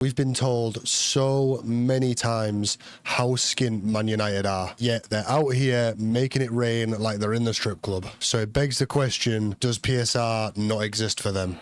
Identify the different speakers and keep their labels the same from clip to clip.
Speaker 1: We've been told so many times how skint Man United are, yet they're out here making it rain like they're in the strip club. So it begs the question, does PSR not exist for them?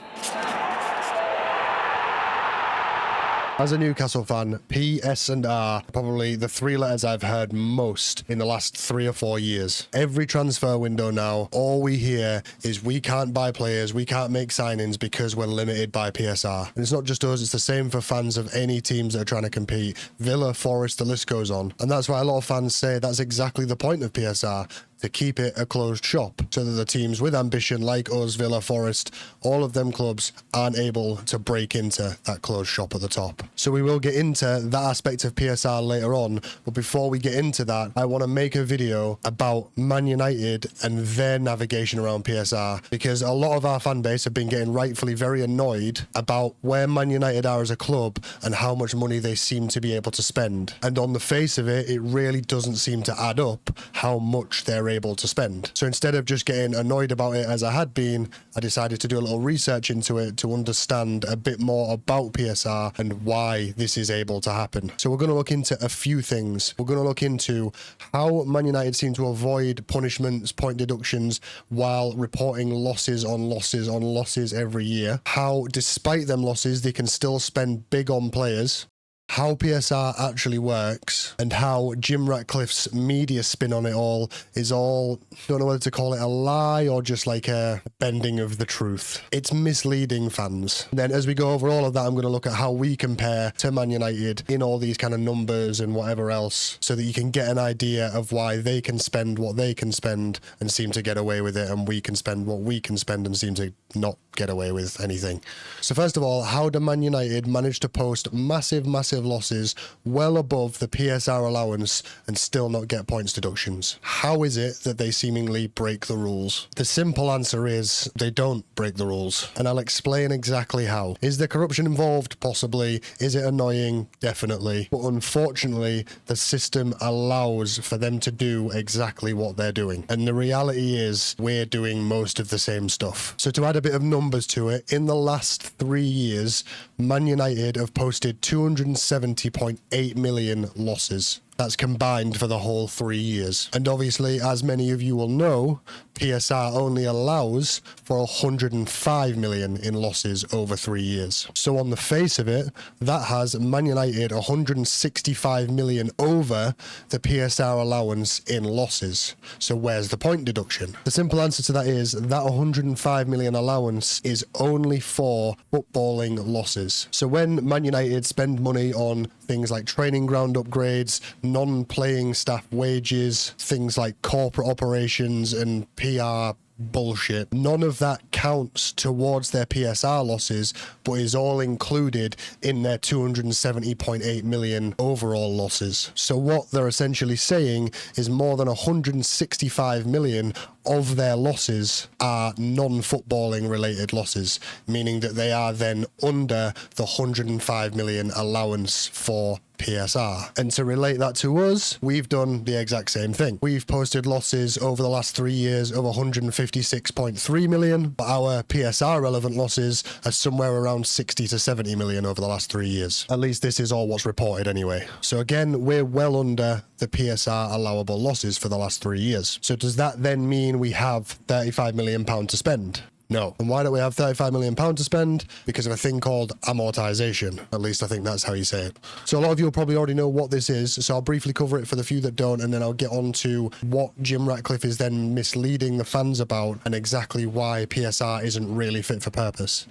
Speaker 1: As a Newcastle fan, P, S and R are probably the three letters I've heard most in the last 3 or 4 years. Every transfer window now, all we hear is we can't buy players, we can't make signings because we're limited by PSR. And it's not just us, it's the same for fans of any teams that are trying to compete. Villa, Forest, the list goes on. And that's why a lot of fans say that's exactly the point of PSR, to keep it a closed shop, so that the teams with ambition like us, Villa, Forest, all of them clubs aren't able to break into that closed shop at the top. So we will get into that aspect of PSR later on, but before we get into that, I want to make a video about Man United and their navigation around PSR, because a lot of our fan base have been getting rightfully very annoyed about where Man United are as a club and how much money they seem to be able to spend. And on the face of it, it really doesn't seem to add up how much they're able to spend. So instead of just getting annoyed about it as I had been, I decided to do a little research into it to understand a bit more about PSR and why this is able to happen. So we're going to look into a few things. We're going to look into how Man United seem to avoid punishments, point deductions, while reporting losses on losses on losses every year. How, despite them losses, they can still spend big on players. How PSR actually works, and how Jim Ratcliffe's media spin on it all is all, don't know whether to call it a lie or just like a bending of the truth. It's misleading fans. And then as we go over all of that, I'm going to look at how we compare to Man United in all these kind of numbers and whatever else, so that you can get an idea of why they can spend what they can spend and seem to get away with it, and we can spend what we can spend and seem to not get away with anything. So first of all, how do Man United manage to post massive losses well above the PSR allowance and still not get points deductions? How is it that they seemingly break the rules? The simple answer is they don't break the rules, and I'll explain exactly how. Is there corruption involved? Possibly. Is it annoying? Definitely. But unfortunately, the system allows for them to do exactly what they're doing. And the reality is we're doing most of the same stuff. So to add a bit of numbers to it, in the last 3 years, Man United have posted 270.8 million losses. That's combined for the whole 3 years. And obviously, as many of you will know, PSR only allows for 105 million in losses over 3 years. So on the face of it, that has Man United 165 million over the PSR allowance in losses. So where's the point deduction? The simple answer to that is that 105 million allowance is only for footballing losses. So when Man United spend money on things like training ground upgrades, non-playing staff wages, things like corporate operations and PR bullshit, none of that counts towards their PSR losses, but is all included in their 270.8 million overall losses. So what they're essentially saying is more than 165 million of their losses are non-footballing related losses, meaning that they are then under the 105 million allowance for PSR. And to relate that to us, we've done the exact same thing. We've posted losses over the last 3 years of 156.3 million, but our PSR relevant losses are somewhere around 60 to 70 million over the last 3 years. At least this is all what's reported anyway. So again, we're well under the PSR allowable losses for the last 3 years. So does that then mean we have £35 million to spend? No. And why don't we have £35 million to spend? Because of a thing called amortisation. At least I think that's how you say it. So a lot of you will probably already know what this is, so I'll briefly cover it for the few that don't, and then I'll get on to what Jim Ratcliffe is then misleading the fans about and exactly why PSR isn't really fit for purpose.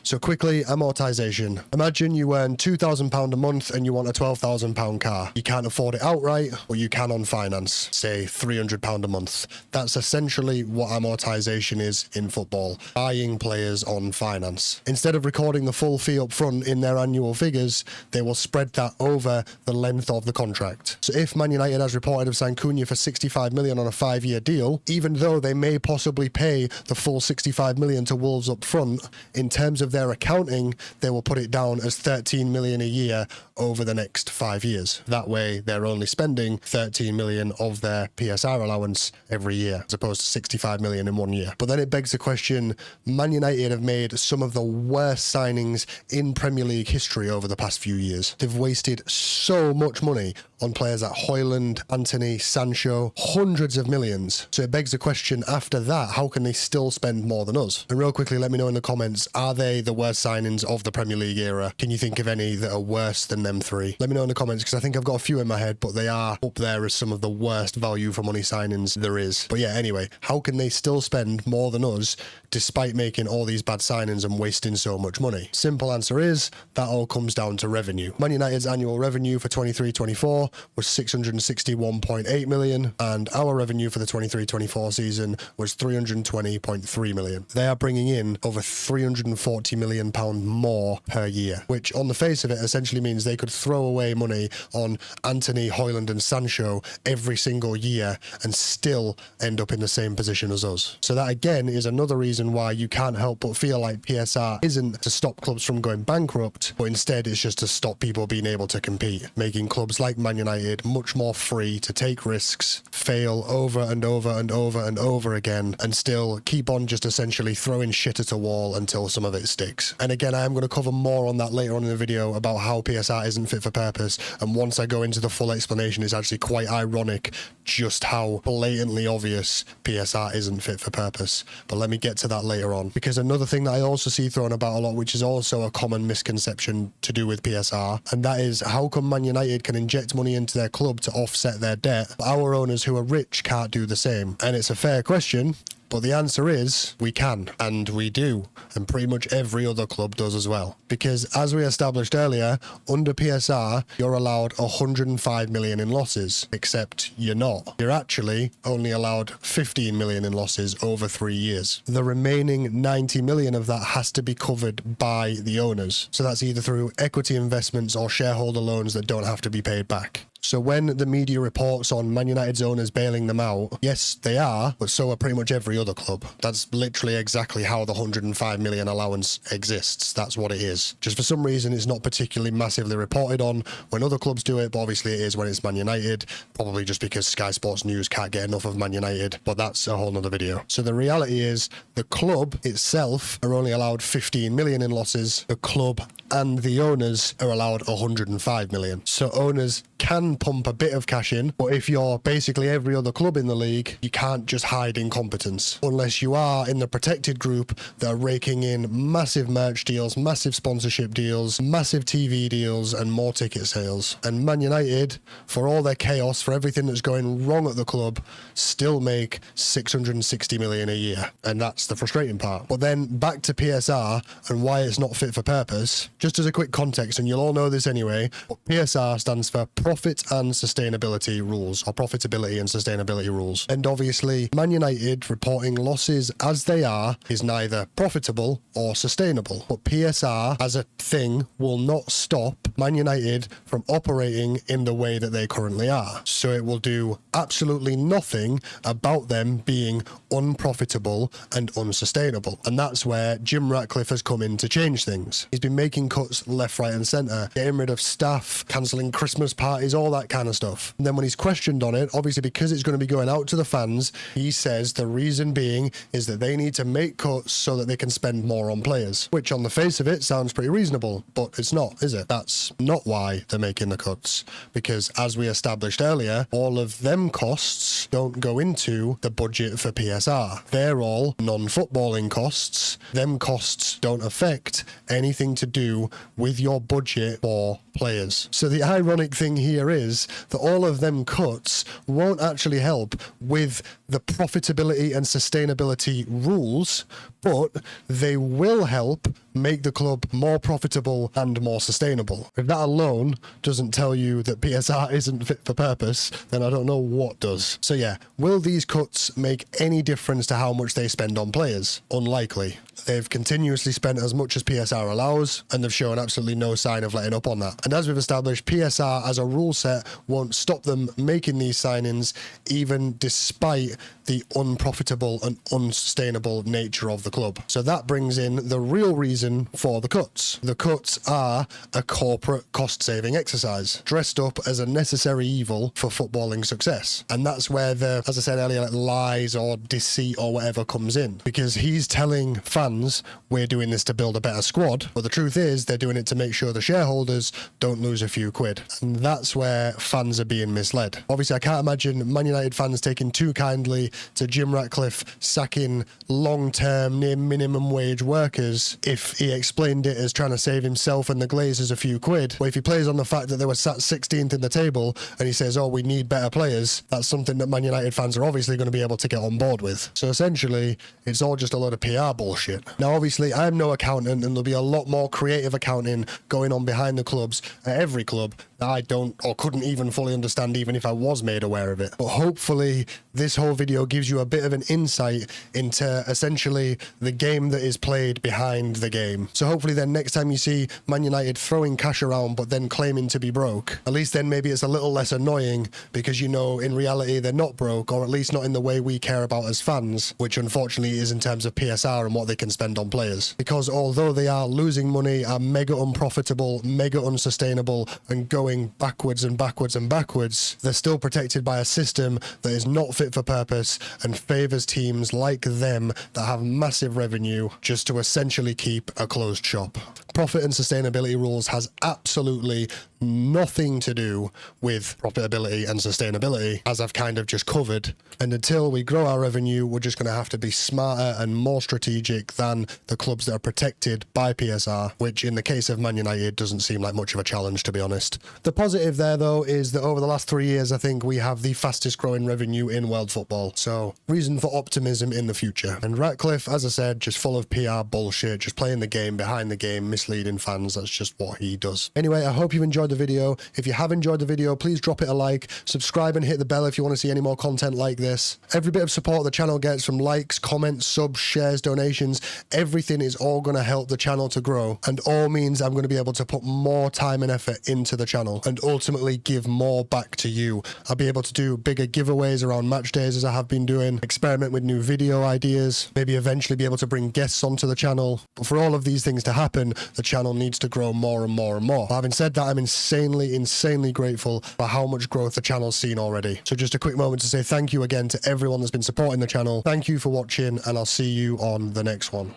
Speaker 1: So quickly, amortisation. Imagine you earn £2,000 a month and you want a £12,000 car. You can't afford it outright, or you can on finance, say £300 a month. That's essentially what amortisation is in football. Buying players on finance. Instead of recording the full fee up front in their annual figures, they will spread that over the length of the contract. So if Man United, as reported, have signed Cunha for 65 million on a 5-year deal, even though they may possibly pay the full 65 million to Wolves up front, in terms of their accounting, they will put it down as 13 million a year over the next 5 years. That way, they're only spending 13 million of their PSR allowance every year, as opposed to 65 million in 1 year. But then it begs the question, again, Man United have made some of the worst signings in Premier League history over the past few years. They've wasted so much money on players like Højlund, Antony, Sancho, hundreds of millions. So it begs the question after that, how can they still spend more than us? And real quickly, let me know in the comments, are they the worst signings of the Premier League era? Can you think of any that are worse than them three? Let me know in the comments, because I think I've got a few in my head, but they are up there as some of the worst value for money signings there is. But yeah, anyway, how can they still spend more than us despite making all these bad signings and wasting so much money? Simple answer is, that all comes down to revenue. Man United's annual revenue for 23-24 was 661.8 million, and our revenue for the 23-24 season was 320.3 million. They are bringing in over 340 million pound more per year, which on the face of it essentially means they could throw away money on Antony, Højlund and Sancho every single year and still end up in the same position as us. So that again is another reason why you can't help but feel like PSR isn't to stop clubs from going bankrupt, but instead it's just to stop people being able to compete, making clubs like Man United much more free to take risks, fail over and over and over and over again, and still keep on just essentially throwing shit at a wall until some of it sticks. And again, I am going to cover more on that later on in the video about how PSR isn't fit for purpose, and once I go into the full explanation, it's actually quite ironic just how blatantly obvious PSR isn't fit for purpose. But let me get to that later on, because another thing that I also see thrown about a lot, which is also a common misconception to do with PSR, and that is how come Man United can inject money into their club to offset their debt, but our owners who are rich can't do the same? And it's a fair question, but the answer is we can, and we do, and pretty much every other club does as well. Because as we established earlier, under PSR, you're allowed 105 million in losses, except you're not. You're actually only allowed 15 million in losses over 3 years. The remaining 90 million of that has to be covered by the owners. So that's either through equity investments or shareholder loans that don't have to be paid back. So when the media reports on Man United's owners bailing them out, yes, they are, but so are pretty much every other club. That's literally exactly how the 105 million allowance exists. That's what it is. Just for some reason, it's not particularly massively reported on when other clubs do it, but obviously it is when it's Man United, probably just because Sky Sports News can't get enough of Man United, but that's a whole nother video. So the reality is the club itself are only allowed 15 million in losses. The club and the owners are allowed 105 million. So owners can pump a bit of cash in, but if you're basically every other club in the league, you can't just hide incompetence. Unless you are in the protected group that are raking in massive merch deals, massive sponsorship deals, massive TV deals, and more ticket sales. And Man United, for all their chaos, for everything that's going wrong at the club, still make 660 million a year. And that's the frustrating part. But then back to PSR and why it's not fit for purpose. Just as a quick context, and you'll all know this anyway, but PSR stands for Profit and Sustainability Rules, or Profitability and Sustainability Rules. And obviously, Man United reporting losses as they are is neither profitable or sustainable. But PSR, as a thing, will not stop Man United from operating in the way that they currently are. So it will do absolutely nothing about them being unprofitable and unsustainable. And that's where Jim Ratcliffe has come in to change things. He's been making cuts left, right and centre, getting rid of staff, cancelling Christmas parties, all that kind of stuff. And then when he's questioned on it, obviously because it's going to be going out to the fans, he says the reason being is that they need to make cuts so that they can spend more on players, which on the face of it sounds pretty reasonable, but it's not, is it? That's not why they're making the cuts, because as we established earlier, all of them costs don't go into the budget for PSR. They're all non-footballing costs. Them costs don't affect anything to do with your budget for players. So the ironic thing here is that all of them cuts won't actually help with the profitability and sustainability rules, but they will help make the club more profitable and more sustainable. If that alone doesn't tell you that PSR isn't fit for purpose, then I don't know what does. So yeah, will these cuts make any difference to how much they spend on players? Unlikely. They've continuously spent as much as PSR allows, and they've shown absolutely no sign of letting up on that. And as we've established, PSR as a rule set won't stop them making these signings, even despite the unprofitable and unsustainable nature of the club. So that brings in the real reason reason for the cuts. The cuts are a corporate cost-saving exercise, dressed up as a necessary evil for footballing success. And that's where the, as I said earlier, like lies or deceit or whatever comes in. Because he's telling fans, we're doing this to build a better squad, but the truth is they're doing it to make sure the shareholders don't lose a few quid. And that's where fans are being misled. Obviously, I can't imagine Man United fans taking too kindly to Jim Ratcliffe sacking long-term, near minimum wage workers if he explained it as trying to save himself and the Glazers a few quid. But if he plays on the fact that they were sat 16th in the table and he says, oh, we need better players, that's something that Man United fans are obviously going to be able to get on board with. So essentially, it's all just a load of PR bullshit. Now, obviously, I'm no accountant, and there'll be a lot more creative accounting going on behind the clubs at every club that I don't or couldn't even fully understand even if I was made aware of it. But hopefully this whole video gives you a bit of an insight into essentially the game that is played behind the game. So hopefully then next time you see Man United throwing cash around but then claiming to be broke, at least then maybe it's a little less annoying because you know in reality they're not broke, or at least not in the way we care about as fans, which unfortunately is in terms of PSR and what they can spend on players. Because although they are losing money, are mega unprofitable, mega unsustainable, and going backwards and backwards and backwards, they're still protected by a system that is not fit for purpose and favors teams like them that have massive revenue just to essentially keep a closed shop. Profit and sustainability rules has absolutely nothing to do with profitability and sustainability, as I've kind of just covered. And until we grow our revenue, we're just going to have to be smarter and more strategic than the clubs that are protected by PSR, which in the case of Man United doesn't seem like much of a challenge, to be honest. The positive there, though, is that over the last 3 years, I think we have the fastest growing revenue in world football. So reason for optimism in the future. And Ratcliffe, as I said, just full of PR bullshit, just playing the game behind the game, misleading fans. That's just what he does. Anyway, I hope you've enjoyed the video. If you have enjoyed the video, please drop it a like, subscribe and hit the bell if you want to see any more content like this. Every bit of support the channel gets from likes, comments, subs, shares, donations, everything is all going to help the channel to grow, and all means I'm going to be able to put more time and effort into the channel and ultimately give more back to you. I'll be able to do bigger giveaways around match days as I have been doing, experiment with new video ideas, maybe eventually be able to bring guests onto the channel. But for all of these things to happen, the channel needs to grow more and more and more. Having said that, I'm insanely grateful for how much growth the channel's seen already. So just a quick moment to say thank you again to everyone that's been supporting the channel. Thank you for watching, and I'll see you on the next one.